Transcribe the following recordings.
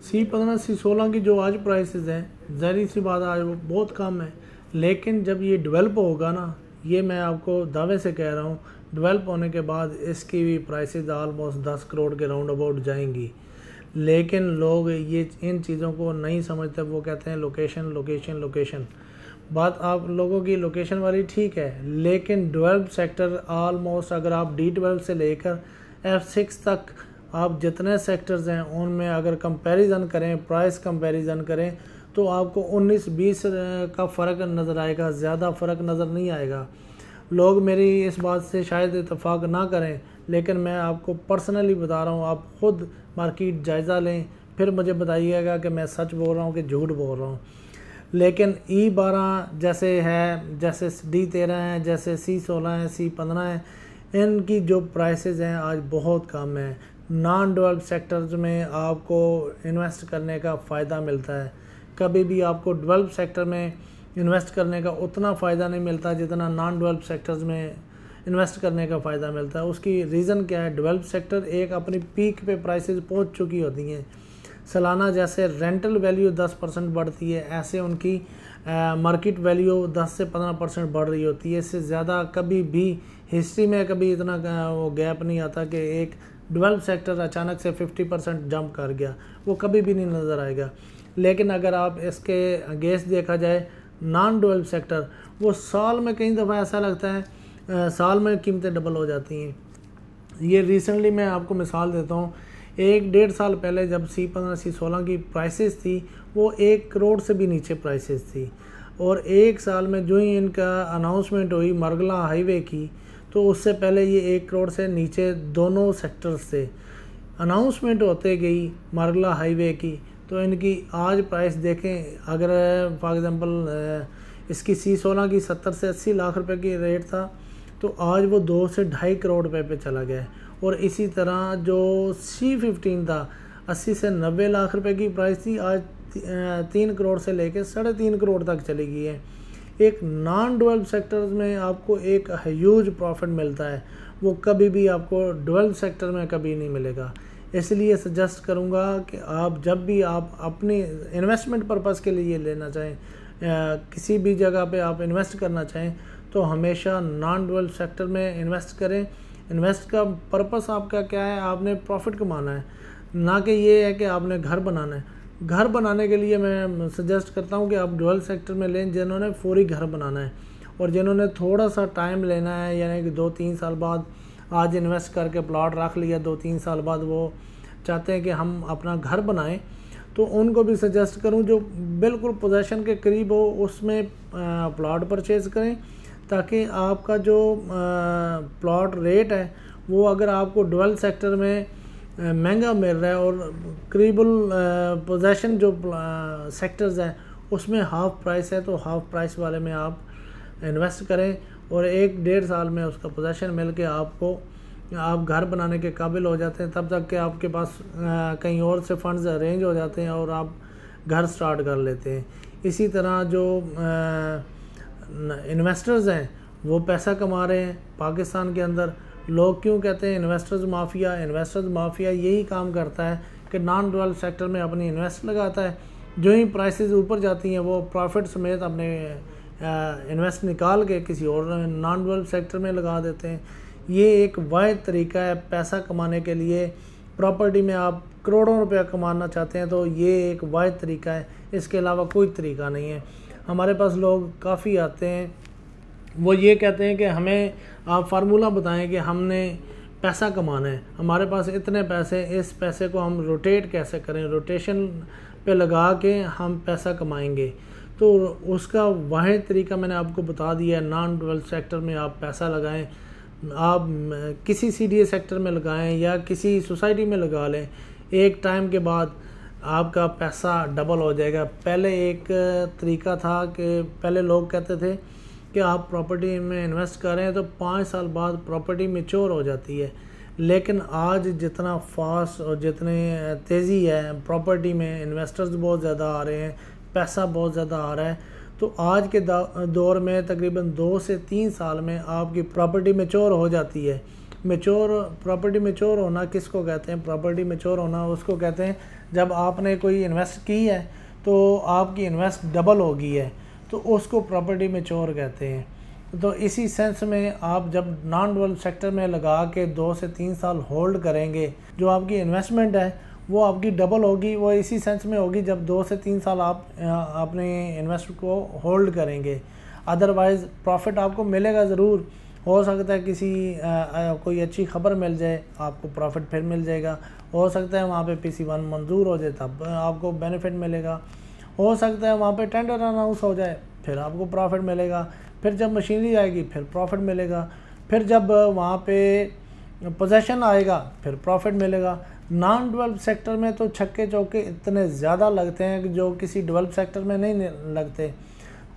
C15 C16 की जो आज प्राइसेस हैं, ज़ाहिर सी बात आज वो बहुत कम है, लेकिन जब ये डेवलप होगा ना, ये मैं आपको दावे से कह रहा हूँ, डेवलप होने के बाद इसकी भी प्राइसेस ऑलमोस्ट 10 करोड़ के राउंड अबाउट जाएंगी। लेकिन लोग ये इन चीज़ों को नहीं समझते, वो कहते हैं लोकेशन लोकेशन लोकेशन। बात आप लोगों की लोकेशन वाली ठीक है, लेकिन डेवलप सेक्टर ऑलमोस्ट अगर आप D12 से लेकर F6 तक आप जितने सेक्टर्स हैं उनमें अगर कंपैरिजन करें, प्राइस कंपैरिजन करें, तो आपको 19-20 का फ़र्क नज़र आएगा, ज़्यादा फ़र्क नज़र नहीं आएगा। लोग मेरी इस बात से शायद इत्तेफाक ना करें, लेकिन मैं आपको पर्सनली बता रहा हूँ, आप ख़ुद मार्केट जायज़ा लें, फिर मुझे बताइएगा कि मैं सच बोल रहा हूँ कि झूठ बोल रहा हूँ। लेकिन E12 जैसे है, जैसे D13 है, जैसे C16 है, C15 है, इनकी जो प्राइसेस हैं आज बहुत कम है। नॉन डेवलप सेक्टर्स में आपको इन्वेस्ट करने का फ़ायदा मिलता है, कभी भी आपको डेवलप सेक्टर में इन्वेस्ट करने का उतना फ़ायदा नहीं मिलता जितना नॉन डेवलप सेक्टर्स में इन्वेस्ट करने का फ़ायदा मिलता है। उसकी रीज़न क्या है? डेवलप सेक्टर एक अपनी पीक पे प्राइसेस पहुंच चुकी होती हैं। सालाना जैसे रेंटल वैल्यू 10% बढ़ती है, ऐसे उनकी मार्केट वैल्यू 10 से 15% बढ़ रही होती है। इससे ज़्यादा कभी भी हिस्ट्री में कभी इतना वो गैप नहीं आता कि एक डेवलप सेक्टर अचानक से 50% जंप कर गया, वो कभी भी नहीं नज़र आएगा। लेकिन अगर आप इसके अगेंस्ट देखा जाए नॉन डेवलप सेक्टर, वो साल में कई दफ़ा ऐसा लगता है साल में कीमतें डबल हो जाती हैं। ये रिसेंटली मैं आपको मिसाल देता हूँ, 1-1.5 साल पहले जब C15 C16 की प्राइसेस थी वो 1 करोड़ से भी नीचे प्राइसेस थी, और 1 साल में जो ही इनका अनाउंसमेंट हुई मरगला हाईवे की, तो उससे पहले ये 1 करोड़ से नीचे दोनों सेक्टर्स से अनाउंसमेंट होते गई मरगला हाईवे की, तो इनकी आज प्राइस देखें। अगर फॉर एग्ज़ाम्पल इसकी C16 की 70 से 80 लाख रुपए की रेट था, तो आज वो 2 से 2.5 करोड़ रुपए पे चला गया है। और इसी तरह जो C15 था, 80 से 90 लाख रुपए की प्राइस थी, आज 3 करोड़ से लेकर 3.5 करोड़ तक चली गई है। एक नॉन डेवलप सेक्टर्स में आपको एक ह्यूज प्रॉफिट मिलता है, वो कभी भी आपको डेवलप सेक्टर में कभी नहीं मिलेगा। इसलिए सजेस्ट करूँगा कि आप जब भी आप अपनी इन्वेस्टमेंट पर्पज़ के लिए लेना चाहें, किसी भी जगह पे आप इन्वेस्ट करना चाहें, तो हमेशा नॉन डेवलप सेक्टर में इन्वेस्ट करें। इन्वेस्ट का पर्पस आपका क्या है? आपने प्रॉफिट कमाना है, ना कि ये है कि आपने घर बनाना है। घर बनाने के लिए मैं सजेस्ट करता हूँ कि आप डेवलप सेक्टर में लें जिन्होंने फौरी घर बनाना है, और जिन्होंने थोड़ा सा टाइम लेना है, यानी कि 2-3 साल बाद आज इन्वेस्ट करके प्लॉट रख लिया, 2-3 साल बाद वो चाहते हैं कि हम अपना घर बनाएं, तो उनको भी सजेस्ट करूं जो बिल्कुल पोजेशन के करीब हो उसमें प्लॉट परचेज़ करें, ताकि आपका जो प्लॉट रेट है वो अगर आपको डेवलप सेक्टर में महंगा मिल रहा है और करीबन पोजेशन जो सेक्टर्स हैं उसमें हाफ प्राइस है, तो हाफ प्राइस वाले में आप इन्वेस्ट करें, और 1-1.5 साल में उसका पोजेशन मिल के आप घर बनाने के काबिल हो जाते हैं। तब तक कि आपके पास कहीं और से फंड्स अरेंज हो जाते हैं और आप घर स्टार्ट कर लेते हैं। इसी तरह जो इन्वेस्टर्स हैं वो पैसा कमा रहे हैं पाकिस्तान के अंदर। लोग क्यों कहते हैं इन्वेस्टर्स माफिया? इन्वेस्टर्स माफिया यही काम करता है कि नॉन डेवलप सेक्टर में अपनी इन्वेस्ट लगाता है, जो ही प्राइसेस ऊपर जाती हैं वो प्रॉफिट समेत अपने इन्वेस्ट निकाल के किसी और नॉन डेवलप सेक्टर में लगा देते हैं। ये एक वाहिद तरीका है पैसा कमाने के लिए। प्रॉपर्टी में आप करोड़ों रुपया कमाना चाहते हैं तो ये एक वाहिद तरीका है, इसके अलावा कोई तरीका नहीं है। हमारे पास लोग काफ़ी आते हैं, वो ये कहते हैं कि हमें आप फार्मूला बताएं कि हमने पैसा कमाना है, हमारे पास इतने पैसे, इस पैसे को हम रोटेट कैसे करें, रोटेशन पे लगा के हम पैसा कमाएंगे। तो उसका वाहिद तरीका मैंने आपको बता दिया है, नॉन डेवलप सेक्टर में आप पैसा लगाएं। आप किसी CDA सेक्टर में लगाएं या किसी सोसाइटी में लगा लें, एक टाइम के बाद आपका पैसा डबल हो जाएगा। पहले एक तरीका था कि पहले लोग कहते थे कि आप प्रॉपर्टी में इन्वेस्ट करें तो 5 साल बाद प्रॉपर्टी मैच्योर हो जाती है, लेकिन आज जितना फास्ट और जितनी तेज़ी है प्रॉपर्टी में, इन्वेस्टर्स बहुत ज़्यादा आ रहे हैं, पैसा बहुत ज़्यादा आ रहा है, तो आज के दौर में तकरीबन 2 से 3 साल में आपकी प्रॉपर्टी मैच्योर हो जाती है। प्रॉपर्टी मैच्योर होना किसको कहते हैं? प्रॉपर्टी मैच्योर होना उसको कहते हैं जब आपने कोई इन्वेस्ट की है तो आपकी इन्वेस्ट डबल हो गई है, तो उसको प्रॉपर्टी मैच्योर कहते हैं। तो इसी सेंस में आप जब नॉन डेवलप सेक्टर में लगा के 2 से 3 साल होल्ड करेंगे, जो आपकी इन्वेस्टमेंट है वो आपकी डबल होगी। वो इसी सेंस में होगी जब 2 से 3 साल आप अपने इन्वेस्ट को होल्ड करेंगे। अदरवाइज़ प्रॉफिट आपको मिलेगा ज़रूर, हो सकता है किसी कोई अच्छी खबर मिल जाए, आपको प्रॉफिट फिर मिल जाएगा। हो सकता है वहाँ पे PC1 मंजूर हो जाए, तब आपको बेनिफिट मिलेगा। हो सकता है वहाँ पे टेंडर अनाउंस हो जाए, फिर आपको प्रॉफिट मिलेगा। फिर जब मशीनरी आएगी फिर प्रॉफिट मिलेगा। फिर जब वहाँ पे पोजेशन आएगा फिर प्रॉफिट मिलेगा। नॉन डेवलप सेक्टर में तो छक्के चौके इतने ज़्यादा लगते हैं कि जो किसी डेवलप सेक्टर में नहीं लगते।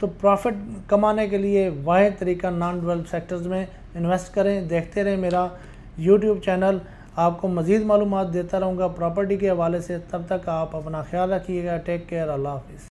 तो प्रॉफिट कमाने के लिए वाहिद तरीका नॉन डेवलप सेक्टर्स में इन्वेस्ट करें। देखते रहें मेरा यूट्यूब चैनल, आपको मज़ीद मालूमात देता रहूँगा प्रॉपर्टी के हवाले से। तब तक आप अपना ख्याल रखिएगा। टेक केयर, अल्लाह हाफिज़।